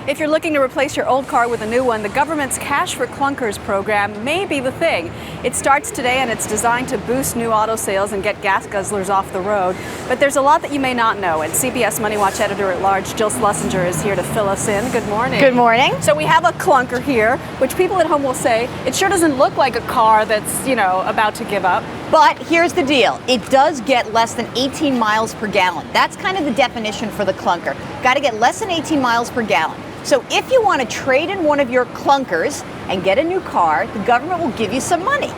If you're looking to replace your old car with a new one, the government's Cash for Clunkers program may be the thing. It starts today and it's designed to boost new auto sales and get gas guzzlers off the road. But there's a lot that you may not know, and CBS Money Watch editor-at-large Jill Schlesinger is here to fill us in. Good morning. Good morning. So we have a clunker here, which people at home will say, it sure doesn't look like a car that's, about to give up. But here's the deal. It does get less than 18 miles per gallon. That's kind of the definition for the clunker. Got to get less than 18 miles per gallon. So if you want to trade in one of your clunkers and get a new car, the government will give you some money.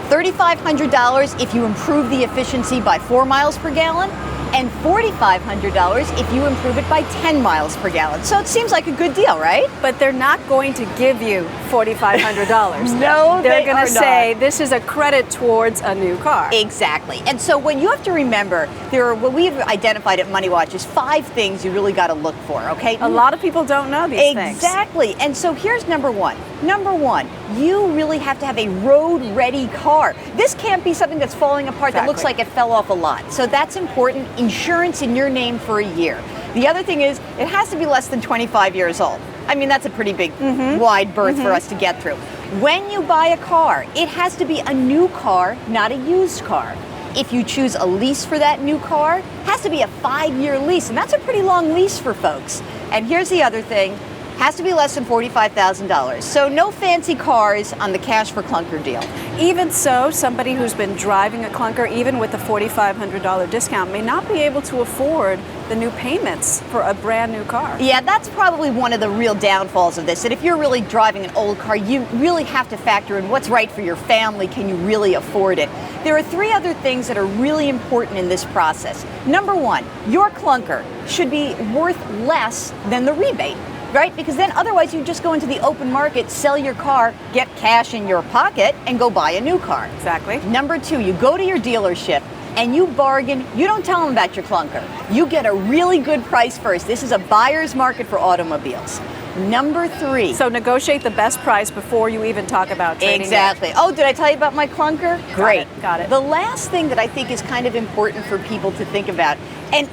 $3,500 if you improve the efficiency by 4 miles per gallon, and $4,500 if you improve it by 10 miles per gallon. So it seems like a good deal, right? But they're not going to give you $4,500. No, they're going are to say not. this is a credit towards a new car. Exactly. And so what you have to remember, there are what we've identified at Money Watch is 5 things you really got to look for, okay? A lot of people don't know these things. Exactly. And so here's number one. Number one, you really have to have a road-ready car. This can't be something that's falling apart that looks like it fell off a lot. So that's important. Insurance in your name for a year. The other thing is, it has to be less than 25 years old. I mean, that's a pretty big, wide berth for us to get through. When you buy a car, it has to be a new car, not a used car. If you choose a lease for that new car, it has to be a 5-year lease, and that's a pretty long lease for folks. And here's the other thing. Has to be less than $45,000. So no fancy cars on the Cash for Clunker deal. Even so, somebody who's been driving a clunker, even with a $4,500 discount, may not be able to afford the new payments for a brand new car. Yeah, that's probably one of the real downfalls of this. That if you're really driving an old car, you really have to factor in what's right for your family. Can you really afford it? There are 3 other things that are really important in this process. Number 1, your clunker should be worth less than the rebate. Right? Because then otherwise you just go into the open market, sell your car, get cash in your pocket, and go buy a new car. Exactly. Number 2, you go to your dealership and you bargain. You don't tell them about your clunker. You get a really good price first. This is a buyer's market for automobiles. Number 3. So negotiate the best price before you even talk about trading. Exactly. Oh, did I tell you about my clunker? Great. Got it. The last thing that I think is kind of important for people to think about, and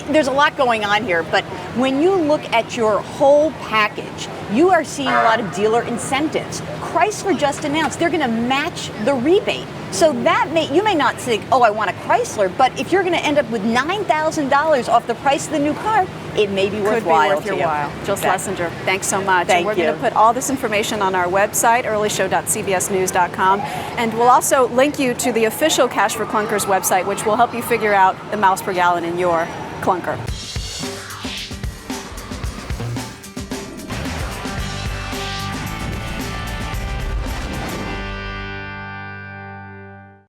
there's a lot going on here, but when you look at your whole package, you are seeing a lot of dealer incentives. Chrysler just announced they're going to match the rebate. So you may not think, oh, I want a Chrysler, but if you're going to end up with $9,000 off the price of the new car, it may be worthwhile. Could be worth your while. Jill Schlesinger, thanks so much. Thank We're you. going to put all this information on our website, earlyshow.cbsnews.com, and we'll also link you to the official Cash for Clunkers website, which will help you figure out the miles per gallon in your clunker.